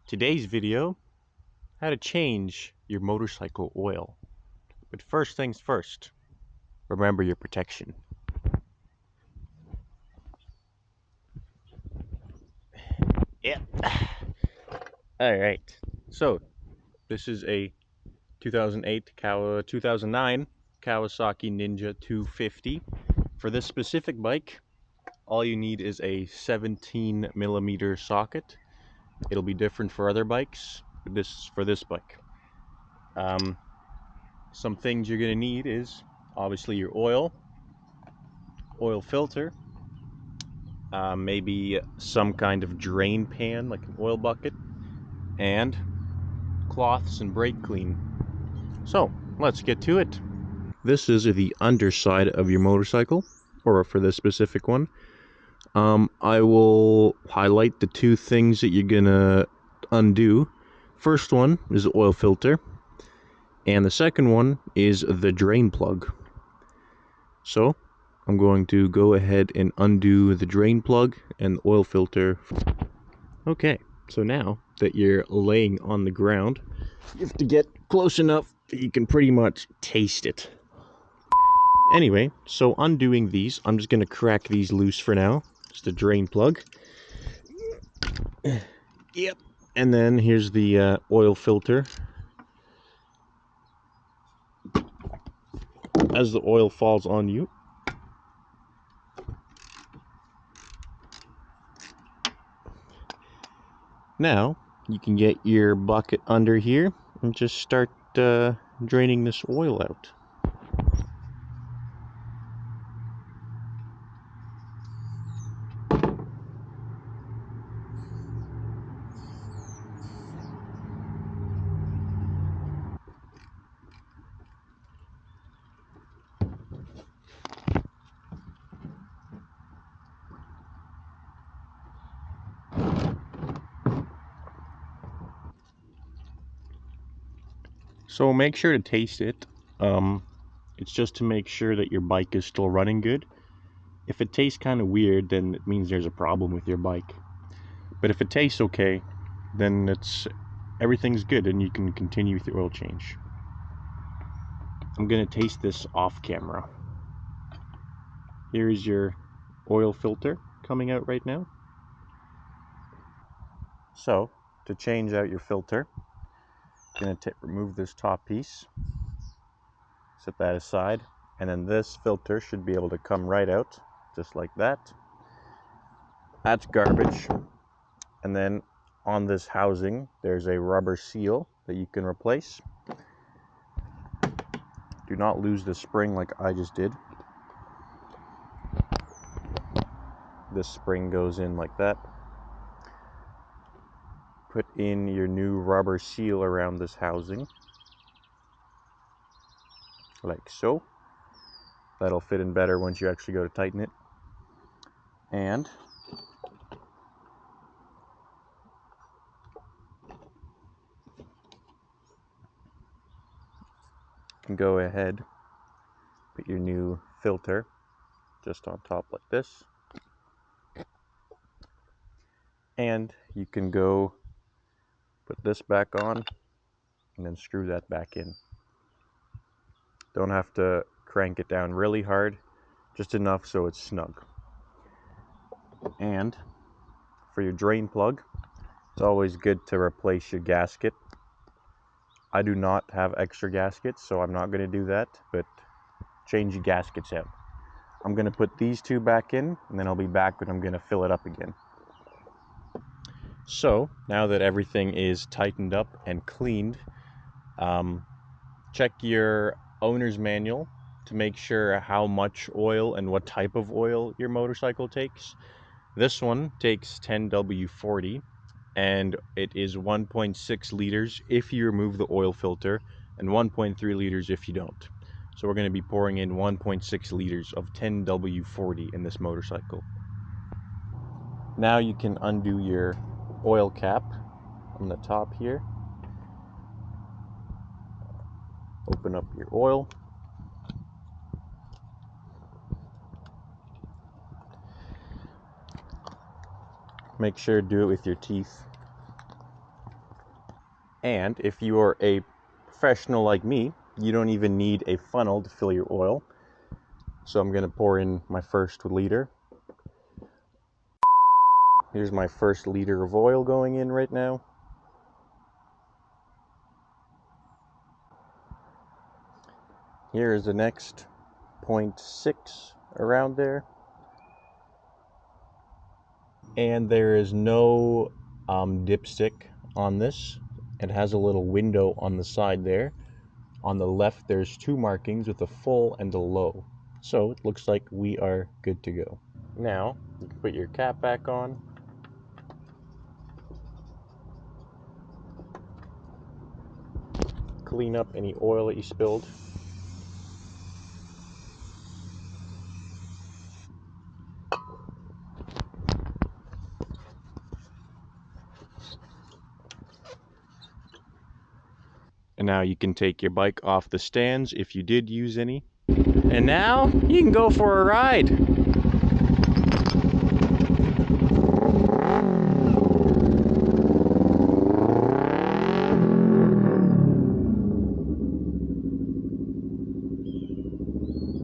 Today's video, how to change your motorcycle oil. But first things first, remember your protection. Yep. Alright, so this is a 2009 Kawasaki Ninja 250. For this specific bike, all you need is a 17 millimeter socket. It'll be different for other bikes, but this is for this bike. Some things you're gonna need is obviously your oil filter, maybe some kind of drain pan like an oil bucket, and cloths and brake clean. So let's get to it. This is the underside of your motorcycle, or for this specific one. I will highlight the two things that you're gonna undo. First one is the oil filter, and the second one is the drain plug. So I'm going to go ahead and undo the drain plug and the oil filter. Okay, so now that you're laying on the ground, you have to get close enough that you can pretty much taste it. Anyway, so undoing these, I'm just going to crack these loose for now. Just the drain plug. Yep. And then here's the oil filter. As the oil falls on you, now you can get your bucket under here and just start draining this oil out. So make sure to taste it. It's just to make sure that your bike is still running good. If it tastes kind of weird, then it means there's a problem with your bike. But if it tastes okay, then everything's good and you can continue with your oil change. I'm gonna taste this off camera. Here is your oil filter coming out right now. So to change out your filter, I'm gonna remove this top piece, set that aside, and then this filter should be able to come right out just like that. That's garbage. And then on this housing there's a rubber seal that you can replace. Do not lose the spring like I just did. This spring goes in like that. Put in your new rubber seal around this housing like so. That'll fit in better once you actually go to tighten it. And you can go ahead, put your new filter just on top like this. And you can go put this back on and then screw that back in. Don't have to crank it down really hard, just enough so it's snug. And for your drain plug, it's always good to replace your gasket. I do not have extra gaskets, so I'm not going to do that, but change your gaskets out. I'm going to put these two back in, and then I'll be back when I'm going to fill it up again. So now that everything is tightened up and cleaned, check your owner's manual to make sure how much oil and what type of oil your motorcycle takes. This one takes 10W40 and it is 1.6 liters if you remove the oil filter and 1.3 liters if you don't. So we're going to be pouring in 1.6 liters of 10W40 in this motorcycle. Now you can undo your oil cap on the top here. Open up your oil. make sure to do it with your teeth. And if you are a professional like me, you don't even need a funnel to fill your oil. So I'm going to pour in my first liter. Here's my first liter of oil going in right now. Here is the next 0.6 around there. And there is no dipstick on this. It has a little window on the side there. On the left, there's two markings with a full and a low. So it looks like we are good to go. Now, you can put your cap back on. Clean up any oil that you spilled. And now you can take your bike off the stands if you did use any. And now you can go for a ride.